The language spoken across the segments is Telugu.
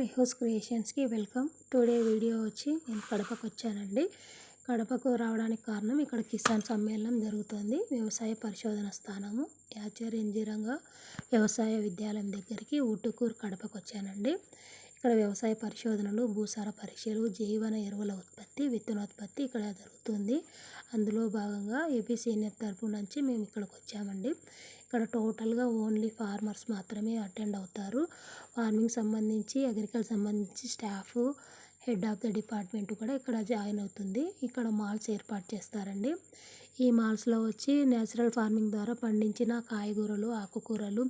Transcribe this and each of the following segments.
రిహోస్ క్రియేషన్స్కి వెల్కమ్. టుడే వీడియో వచ్చి నేను కడపకు వచ్చానండి. కడపకు రావడానికి కారణం ఇక్కడ కిసాన్ సమ్మేళనం జరుగుతుంది. వ్యవసాయ పరిశోధన స్థానము యాచార్య ఎన్జీ వ్యవసాయ విద్యాలయం దగ్గరికి ఊటుకూరు కడపకు వచ్చానండి. ఇక్కడ వ్యవసాయ పరిశోధనలు, భూసార పరీక్షలు, జీవన ఎరువుల ఉత్పత్తి, విత్తనోత్పత్తి ఇక్కడ జరుగుతుంది. అందులో భాగంగా ఏపీ సీనియర్ తరపు నుంచి మేము ఇక్కడికి వచ్చామండి. ఇక్కడ టోటల్గా ఓన్లీ ఫార్మర్స్ మాత్రమే అటెండ్ అవుతారు. ఫార్మింగ్ సంబంధించి, అగ్రికల్చర్ సంబంధించి staff, head of the department కూడా ఇక్కడ జాయిన్ అవుతుంది. ఇక్కడ మాల్స్ ఏర్పాటు చేస్తారండి. ఈ మాల్స్లో వచ్చి న్యాచురల్ ఫార్మింగ్ ద్వారా పండించిన కాయగూరలు, ఆకుకూరలు,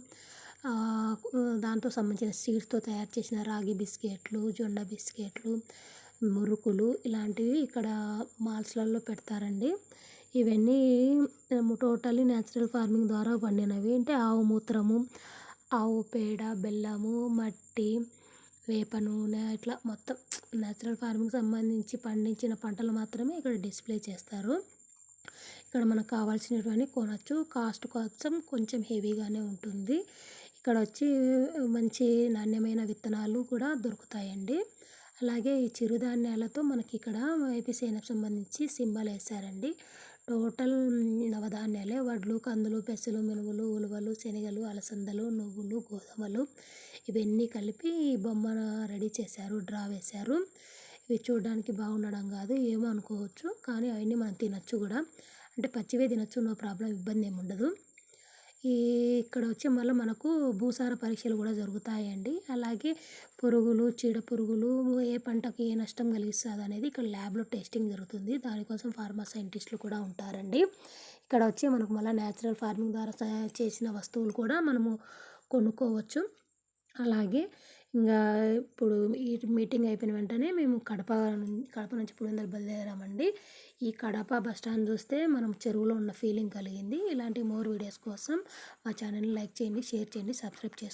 దాంతో సంబంధించిన సీడ్స్తో తయారు చేసిన రాగి బిస్కెట్లు, జొన్న బిస్కెట్లు, మురుకులు ఇలాంటివి ఇక్కడ మాల్స్లలో పెడతారండి. ఇవన్నీ టోటల్లీ న్యాచురల్ ఫార్మింగ్ ద్వారా పండినవి. అంటే ఆవు మూత్రము, ఆవు పేడ, బెల్లము, మట్టి, వేప నూనె ఇట్లా మొత్తం న్యాచురల్ ఫార్మింగ్ సంబంధించి పండించిన పంటలు మాత్రమే ఇక్కడ డిస్ప్లే చేస్తారు. ఇక్కడ మనకు కావాల్సినవన్నీ కొనచ్చు. కాస్ట్ కోసం కొంచెం హెవీగానే ఉంటుంది. ఇక్కడ వచ్చి మంచి నాణ్యమైన విత్తనాలు కూడా దొరుకుతాయండి. అలాగే ఈ చిరుధాన్యాలతో మనకి ఇక్కడ ఏపీ సేనకు సంబంధించి సింబల్ వేశారండి. టోటల్ నవధాన్యాలే వడ్లు, కందులు, పెసలు, మినుములు, ఉలువలు, శనగలు, అలసందలు, నువ్వులు, గోధుమలు ఇవన్నీ కలిపి బొమ్మ రెడీ చేశారు, డ్రా వేశారు. ఇవి చూడడానికి బాగుండడం కాదు ఏమో అనుకోవచ్చు, కానీ అవన్నీ మనం తినచ్చు కూడా. అంటే పచ్చివే తినచ్చు, నో ప్రాబ్లం, ఇబ్బంది ఏమి ఉండదు. ఇక్కడ వచ్చి మళ్ళీ మనకు భూసార పరీక్షలు కూడా జరుగుతాయండి. అలాగే పురుగులు, చీడ పురుగులు ఏ పంటకి ఏ నష్టం కలిగిస్తుంది అనేది ఇక్కడ ల్యాబ్లో టెస్టింగ్ జరుగుతుంది. దానికోసం ఫార్మా సైంటిస్టులు కూడా ఉంటారండి. ఇక్కడ వచ్చి మనకు మళ్ళీ న్యాచురల్ ఫార్మింగ్ ద్వారా చేసిన వస్తువులు కూడా మనము కొనుక్కోవచ్చు. అలాగే ఇంకా ఇప్పుడు ఈ మీటింగ్ అయిపోయిన వెంటనే మేము కడప నుంచి పులివెందుల బయలుదేరామండి. ఈ కడప బస్ స్టాండ్ చూస్తే మనం చెరువులో ఉన్న ఫీలింగ్ కలిగింది. ఇలాంటి మోర్ వీడియోస్ కోసం మా ఛానల్ని లైక్ చేయండి, షేర్ చేయండి, సబ్స్క్రైబ్ చేసుకోండి.